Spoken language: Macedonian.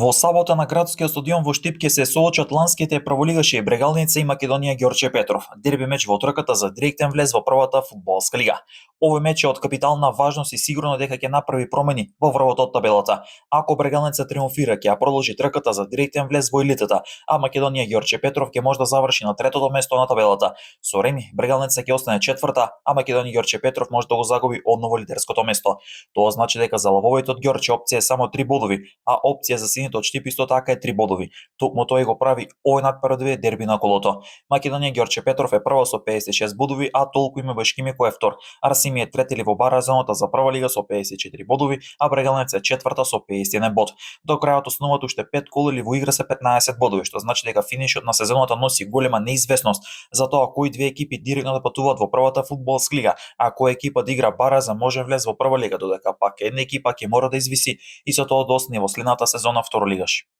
Во сабота на градскиот стадион во Штип ќе се соочат ланските прволигаши Брегалница и Македонија Ѓорче Петров. Дерби меч во трката за директен влез во првата фудбалска лига. Овој меч е од капитална важност и сигурно дека ќе направи промени во врвот од табелата. Ако Брегалница триумфира, ќе ја продолжи трката за директен влез во елитата, а Македонија Ѓорче Петров ќе може да заврши на третото место на табелата. Со реми Брегалница ќе остане четврта, а Македонија Ѓорче Петров може да го загуби одново лидерското место. Тоа значи дека за лавовите од Ѓорче опција е само 3 бодови, а опција за сините од Штип исто така е 3 бодови. Токму тоа го прави овој надпреварување дерби на колото. Македонија Ѓорче Петров е прва со 56 бодови, а толку има Бешкими кој е втор. Арсими е трети во баразоната за прва лига со 54 бодови, а Брегалница е четврта со 51 бод. До крајот остануваат уште 5 коли во игра се 15 бодови, што значи дека финишот на сезоната носи голема неизвестност за тоа кои две екипи директно да патуваат во првата фудбалска лига, а која екипа да игра бара за можен влез во прва лига, додека пак една екипа ќе мора да извиси и со тоа да остане во следната сезона второлигаш.